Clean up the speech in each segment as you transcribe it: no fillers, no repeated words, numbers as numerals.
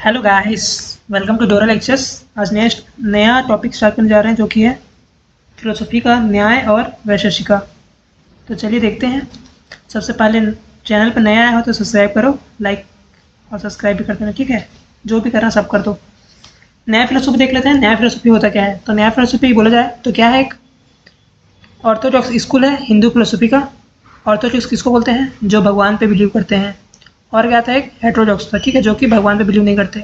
Hello guys, welcome to डोरा lectures. आज next नया टॉपिक स्टार्ट करने जा रहे हैं जो कि है फिलोसफी का न्याय और वैशेषिका। तो चलिए देखते हैं। सबसे पहले चैनल पर नया आया हो तो सब्सक्राइब करो, लाइक और सब्सक्राइब भी कर देना, ठीक है। जो भी करना सब कर दो। नया फिलोसफी देख लेते हैं। नया फिलोसफी होता क्या है? तो नया फिलोसफी बोला जाए तो क्या है, एक ऑर्थोडॉक्स स्कूल है हिंदू फिलोसफी का। ऑर्थोडॉक्स किसको बोलते हैं? जो भगवान पे बिलीव करते हैं। और क्या था, एक हेटेरोडॉक्स था, ठीक है, जो कि भगवान पे बिलीव नहीं करते।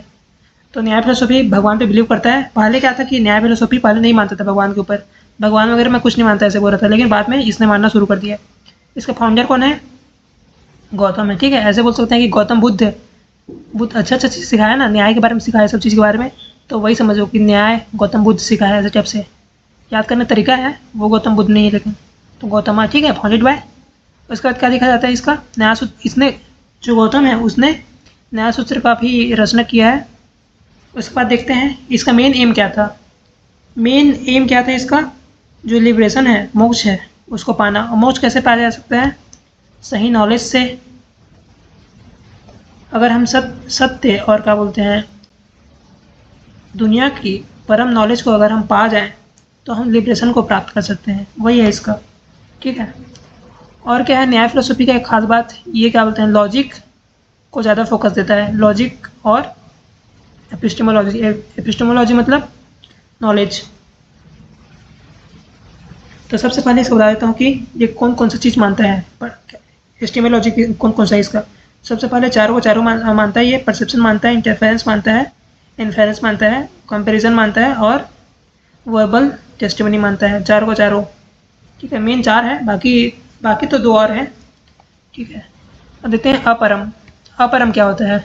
तो न्याय फिलोसफी भगवान पे बिलीव करता है। पहले क्या था कि न्याय फिलोसफी पहले नहीं मानता था भगवान के ऊपर, भगवान वगैरह में कुछ नहीं मानता ऐसे बोल रहा था, लेकिन बाद में इसने मानना शुरू कर दिया। इसका फाउंडर कौन है? गौतम है, ठीक है। ऐसे बोल सकते हैं कि गौतम बुद्ध बुद्ध अच्छा अच्छा चीज़ सिखाया ना, न्याय के बारे में सिखाया, सब चीज़ के बारे में। तो वही समझो कि न्याय गौतम बुद्ध सिखाया, ऐसे टाइप से याद करने का तरीका है। वो गौतम बुद्ध नहीं है लेकिन, तो गौतम ठीक है, फाउंडेड बाय। उसके बाद क्या देखा जाता है, इसका न्याय सूत्र। इसने जो गौतम है उसने न्याय सूत्र काफ़ी रचना किया है। उसके बाद देखते हैं इसका मेन एम क्या था। मेन एम क्या था इसका? जो लिबरेशन है, मोक्ष है, उसको पाना। और मोक्ष कैसे पाया जा सकता है? सही नॉलेज से। अगर हम सत्य और क्या बोलते हैं, दुनिया की परम नॉलेज को अगर हम पा जाएं तो हम लिबरेशन को प्राप्त कर सकते हैं। वही है इसका, ठीक है। और क्या है न्याय फिलोसफी का एक खास बात, ये क्या बोलते हैं, लॉजिक को ज़्यादा फोकस देता है। लॉजिक और एपिस्टेमोलॉजी। एपिस्टेमोलॉजी मतलब नॉलेज। तो सबसे पहले इसको बता देता हूँ कि ये कौन कौन सा चीज़ मानता है। एपिस्टेमोलॉजी कौन कौन सा है इसका? सबसे पहले चारों मानता है। ये परसेप्शन मानता है, इंटरफेरेंस मानता है, इन्फेरेंस मानता है, कंपैरिजन मानता है और वर्बल टेस्टिमनी मानता है। चारों को चारों, ठीक है। मेन चार है, बाकी बाकी तो दो और हैं, ठीक है। अब देखते हैं अपरम। अपरम क्या होता है?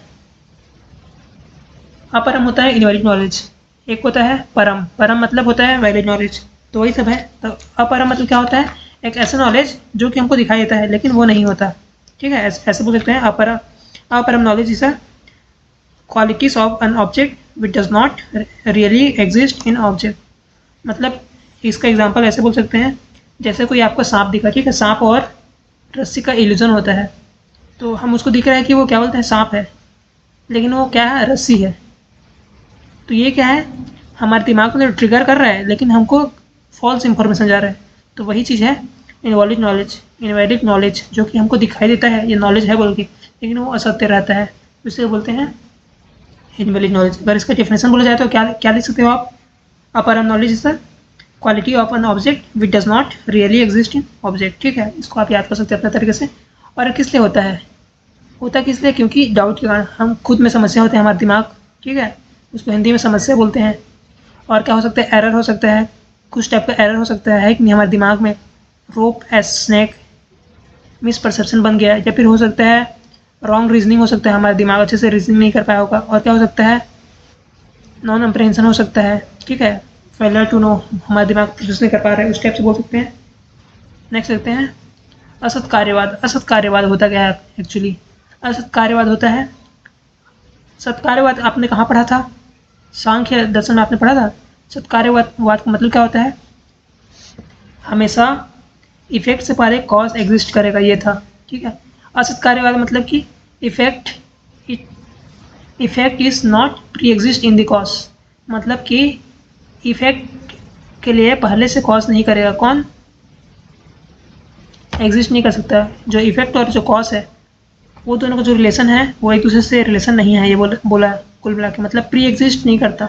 अपरम होता है इनवैलिड नॉलेज। एक होता है परम। परम मतलब होता है वैलिड नॉलेज। तो वही सब है। तो अपरम मतलब क्या होता है? एक ऐसा नॉलेज जो कि हमको दिखाई देता है लेकिन वो नहीं होता, ठीक है। ऐसे बोल सकते हैं अपरम। अपरम knowledge is a qualities of an object which does not really exist in object. मतलब इसका एग्जाम्पल ऐसे बोल सकते हैं, जैसे कोई आपको सांप दिखा, ठीक है। सांप और रस्सी का इल्यूजन होता है। तो हम उसको दिख रहा है कि वो क्या बोलते हैं, सांप है, लेकिन वो क्या है, रस्सी है। तो ये क्या है, हमारे दिमाग को तो ट्रिगर कर रहा है लेकिन हमको फॉल्स इन्फॉर्मेशन जा रहा है। तो वही चीज़ है इनवॉलिड नॉलेज। इनवैलिड नॉलेज जो कि हमको दिखाई देता है ये नॉलेज है बोल के, लेकिन वो असत्य रहता है, इसे बोलते हैं इनवैलिड नॉलेज। अगर इसका डेफिनेशन बोला जाए तो क्या क्या लिख सकते हो आप? अपरम knowledge is the quality of an object which does not really exist in object, ठीक है। इसको आप याद कर सकते हैं अपने तरीके से। और किस लिए होता है? होता किस लिए? क्योंकि डाउट के कारण हम खुद में समस्या होते हैं, हमारा दिमाग, ठीक है। उसको हिंदी में समस्या बोलते हैं। और क्या हो सकता है? एरर हो सकता है, कुछ टाइप का एरर हो सकता है कि नहीं हमारे दिमाग में। रोप एज स्नैक, मिस परसेप्शन बन गया। या फिर हो सकता है रॉन्ग रीजनिंग हो सकता है, हमारा दिमाग अच्छे से रीजनिंग नहीं कर पाया होगा। और क्या हो सकता है? नॉन अम्प्रहेंशन हो सकता है, ठीक है। फेलर टू नो, हमारा दिमाग प्रोसेस नहीं कर पा रहा है, उस टाइप से बोल सकते हैं। नेक्स्ट देखते हैं असत कार्यवाद। असत कार्यवाद होता क्या है एक्चुअली? असत कार्यवाद होता है, सत्कार्यवाद आपने कहाँ पढ़ा था? सांख्य दर्शन में आपने पढ़ा था। सत्कार्यवाद का मतलब क्या होता है? हमेशा इफेक्ट से पहले कॉज एग्जिस्ट करेगा, ये था, ठीक है। असत्कार्यवाद मतलब कि effect effect is not pre exist in the cause. मतलब कि इफेक्ट के लिए पहले से कॉज नहीं करेगा। कौन? एग्जिस्ट नहीं कर सकता। जो इफेक्ट और जो कॉज है, वो दोनों का जो रिलेशन है वो एक दूसरे से रिलेशन नहीं है, ये बोला है। कुल मिला के मतलब प्री एग्जिस्ट नहीं करता,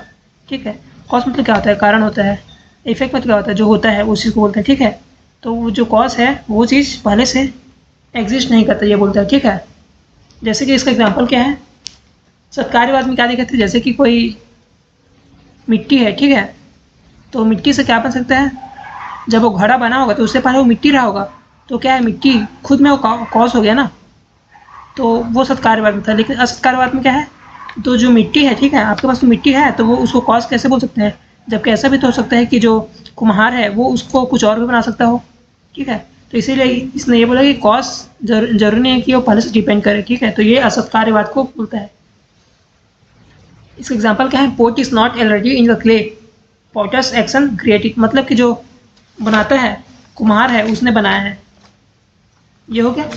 ठीक है। कॉज मतलब क्या होता है? कारण होता है। इफेक्ट मतलब क्या होता है? जो होता है उसी को बोलते हैं, ठीक है। तो वो जो कॉज है वो चीज़ पहले से एग्जिस्ट नहीं करता, ये बोलता है, ठीक है। जैसे कि इसका एग्जाम्पल क्या है, सत्कार्यवाद में क्या देखे थे, जैसे कि कोई मिट्टी है, ठीक है। तो मिट्टी से क्या बन सकता है? जब वो घड़ा बना होगा तो उससे पहले वो मिट्टी रहा होगा। तो क्या है, मिट्टी खुद में वो कॉज हो गया ना। तो वो सत्कार्यवाद में था। लेकिन असत्कार्यवाद में क्या है, तो जो मिट्टी है, ठीक है, आपके पास तो मिट्टी है तो वो उसको कॉज कैसे बोल सकते हैं? जबकि ऐसा भी तो हो सकता है कि जो कुम्हार है वो उसको कुछ और भी बना सकता हो, ठीक है। तो इसीलिए इसने ये बोला कि कॉज जरूरी नहीं है कि वो पहले से डिपेंड करे, ठीक है। तो ये असत्कार्यवाद को बोलता है। इसका एग्जाम्पल क्या है? Pot is not already in the clay, potter's action creative. मतलब कि जो बनाता है, कुम्हार है, उसने बनाया है। ये हो गया।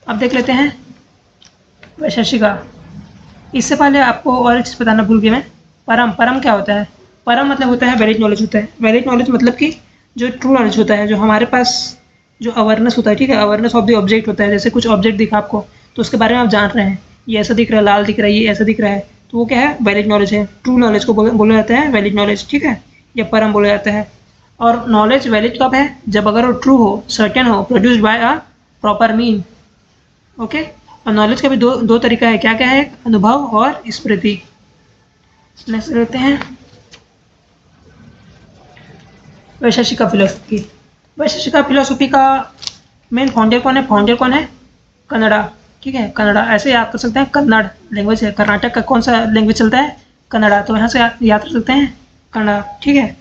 अब देख लेते हैं वैशेषिका। इससे पहले आपको और एक चीज़ बताना भूल गया मैं। परम, परम क्या होता है? परम मतलब होता है वैलिड नॉलेज होता है। वैलिड नॉलेज मतलब कि जो ट्रू नॉलेज होता है, जो हमारे पास जो अवेयरनेस होता है, ठीक है, अवेयरनेस ऑफ द ऑब्जेक्ट होता है। जैसे कुछ ऑब्जेक्ट दिखा आपको, तो उसके बारे में आप जान रहे हैं, ये ऐसा दिख रहा है, लाल दिख रहा है, ये ऐसा दिख रहा है, तो वो क्या है? वैलिड नॉलेज है। ट्रू नॉलेज को बोला जाता है वैलिड नॉलेज, ठीक है, या परम बोला जाता है। और नॉलेज वैलिड कब है? जब अगर वो ट्रू हो, सर्टेन हो, produced by a proper mean. Okay. और नॉलेज का भी दो तरीका है। क्या क्या है? अनुभव और स्मृति। नेक्स्ट लेते हैं वैशेषिका फिलोसफी। वैशेषिका फिलोसफी का मेन फाउंडर कौन है? फाउंडर कौन है? कन्नड़ा, ठीक है, कन्नड़ा। ऐसे याद कर सकते हैं, कन्नड़ लैंग्वेज है। कर्नाटक का कौन सा लैंग्वेज चलता है? कन्नड़ा। तो यहाँ से याद कर सकते हैं कन्नड़ा, ठीक है।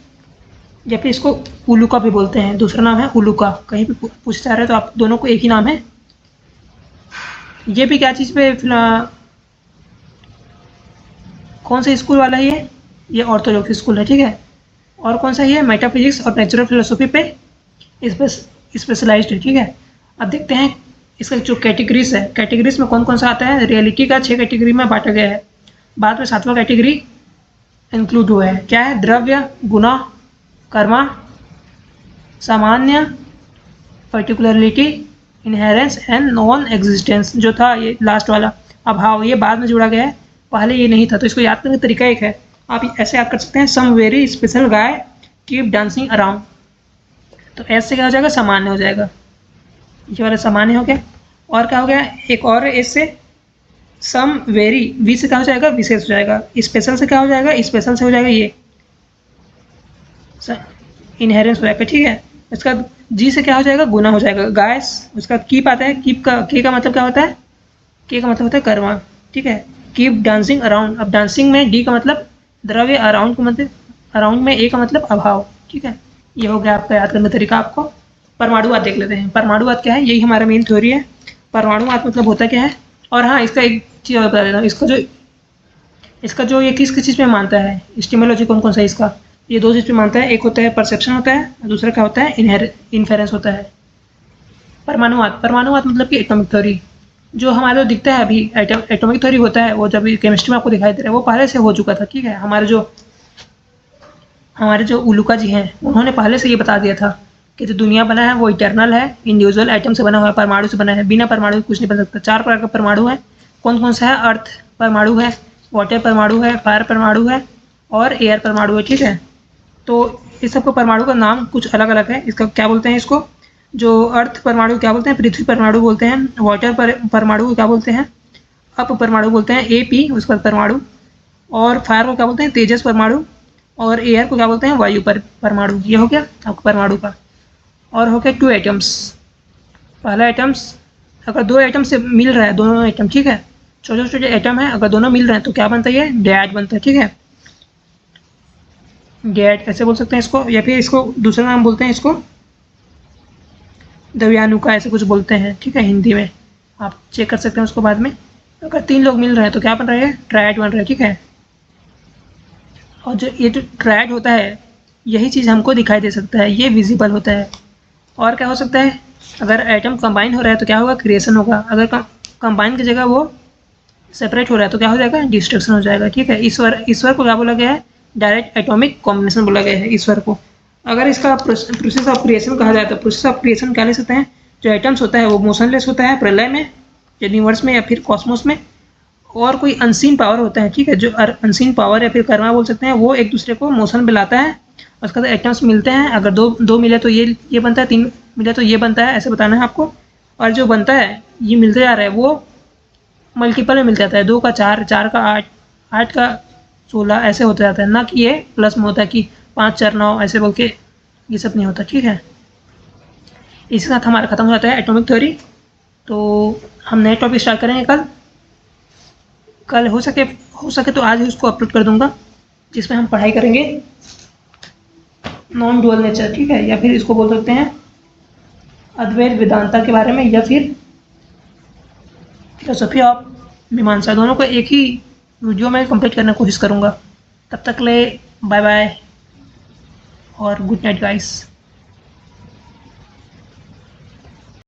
या फिर इसको उलुका भी बोलते हैं, दूसरा नाम है उलुका। कहीं भी पूछ जा रहे हैं तो आप दोनों को एक ही नाम है। ये भी क्या चीज़ पे कौन सा स्कूल वाला है ये ऑर्थोडॉक्स स्कूल है, ठीक है। और कौन सा ये मेटाफिजिक्स और नेचुरल फिलोसफी पे स्पेशलाइज्ड है, ठीक है। अब देखते हैं इसका जो कैटेगरीज है, कैटेगरीज में कौन कौन सा आता है। रियलिटी का 6 कैटेगरी में बांटा गया है। बाद में 7वां कैटेगरी इंक्लूड हुआ है। क्या है? द्रव्य, गुना, कर्मा, सामान्य, पर्टिकुलरिटी, इनहेरेंस एंड नॉन एग्जिस्टेंस। जो था ये लास्ट वाला अभाव, ये बाद में जोड़ा गया है, पहले ये नहीं था। तो इसको याद करने का तरीका एक है, आप ऐसे याद कर सकते हैं, सम वेरी स्पेशल गाय कीप डांसिंग अराउंड। तो ऐसे क्या हो जाएगा? सामान्य हो जाएगा। ये वाला सामान्य हो गया। और क्या हो गया? एक और एस से सम वेरी, वी से क्या हो जाएगा? विशेष हो जाएगा। स्पेशल से क्या हो जाएगा? स्पेशल से हो जाएगा ये इनहेरेंस हो जाएगा, ठीक है। उसका जी से क्या हो जाएगा? गुना हो जाएगा। गायस, उसका कीप आता है। कीप का के का मतलब क्या होता है? के का मतलब होता है कर्मा, ठीक है। Keep dancing around. अब डांसिंग में डी का मतलब द्रव्य, अराउंड का मतलब अराउंड में ए का मतलब अभाव, ठीक है। ये हो गया आपका याद करने का तरीका। आपको परमाणुवाद देख लेते हैं। परमाणुवाद क्या है? यही हमारा मेन थ्योरी है। परमाणुवाद मतलब होता क्या है? और हाँ, इसका एक चीज़ और बता देता हूँ। इसका जो ये किस चीज़ में मानता है, स्टिमोलॉजी कौन कौन सा है इसका? ये 2 चीज़ पे मानता है। एक होता है परसेप्शन होता है, और दूसरा क्या होता है? इन्फेरेंस होता है। परमाणुवाद, परमाणुवाद मतलब कि एटॉमिक थ्योरी। जो हमारे दिखता है अभी एटॉमिक थ्योरी होता है, वो जब केमिस्ट्री में आपको दिखाई दे रहा है, वो पहले से हो चुका था, ठीक है। हमारे जो उलुका जी हैं, उन्होंने पहले से ये बता दिया था कि जो दुनिया बना है वो इटर्नल है, इंडिविजुअल आइटम से बना हुआ है, परमाणु से बना है। बिना परमाणु कुछ नहीं बन सकता। 4 प्रकार का परमाणु है। कौन कौन सा है? अर्थ परमाणु है, वाटर परमाणु है, फायर परमाणु है, और एयर परमाणु है, ठीक है। तो इस सबको परमाणु का नाम कुछ अलग अलग है। इसका क्या बोलते हैं? इसको जो अर्थ परमाणु क्या बोलते हैं? पृथ्वी परमाणु बोलते हैं। वाटर परमाणु क्या बोलते हैं? अप परमाणु बोलते हैं, AP उसका परमाणु। और फायर को क्या बोलते हैं? तेजस परमाणु। और एयर को क्या बोलते हैं? वायु परमाणु। ये हो गया आपका परमाणु का। और हो गया 2 एटम्स। पहला एटम्स, अगर 2 एटम से मिल रहा है, दोनों एटम, ठीक है, छोटे छोटे एटम है, अगर दोनों मिल रहे हैं तो क्या बनता है? ये डैड बनता है, ठीक है। डैड ऐसे बोल सकते हैं इसको, या फिर इसको दूसरा नाम बोलते हैं, इसको द्रव्याणुका ऐसे कुछ बोलते हैं, ठीक है, हिंदी में। आप चेक कर सकते हैं उसको बाद में। अगर 3 लोग मिल रहे हैं तो क्या बन रहा है? ट्रायड बन रहा है, ठीक है। और जो ट्रायड होता है, यही चीज़ हमको दिखाई दे सकता है, ये विजिबल होता है। और क्या हो सकता है? अगर एटम कंबाइन हो रहा है तो क्या होगा? क्रिएशन होगा। अगर कंबाइन की जगह वो सेपरेट हो रहा है तो क्या हो जाएगा? डिस्ट्रक्शन हो जाएगा, ठीक है। ईश्वर को क्या बोला गया है? डायरेक्ट एटॉमिक कॉम्बिनेशन बोला गया है ईश्वर को। अगर इसका प्रोसेस ऑफ क्रिएशन कहा जाए तो प्रोसेस ऑफ क्रिएशन क्या ले सकते हैं? जो एटम्स होता है वो मोशनलेस होता है प्रलय में, यूनिवर्स में या फिर कॉस्मोस में। और कोई अनसीन पावर होता है, ठीक है, जो अनसीन पावर या फिर कर्मा बोल सकते हैं, वो एक दूसरे को मोशन में लाता है। उसके बाद एटम्स मिलते हैं। अगर दो मिले तो ये बनता है, 3 मिले तो ये बनता है, ऐसे बताना है आपको। और जो बनता है, ये मिलते जा रहा है, वो मल्टीपल में मिल जाता है। 2 का 4, 4 का 8, 8 का 16, ऐसे होता जाता है। ना कि ये प्लस में होता है कि 5 4 9 ऐसे बोल के, ये सब नहीं होता, ठीक है। इसी के साथ हमारा खत्म हो जाता है एटॉमिक थ्योरी। तो हम नए टॉपिक स्टार्ट करेंगे कल हो सके तो आज ही उसको अपलोड कर दूंगा, जिसमें हम पढ़ाई करेंगे नॉन डुअल नेचर, ठीक है, या फिर इसको बोल सकते हैं अद्वैत वेदांता के बारे में, या फिर फिलोसफी ऑफ मीमांसा। दोनों को एक ही वीडियो में कंप्लीट करने की कोशिश करूँगा। तब तक ले बाय बाय और गुड नाइट गाइस।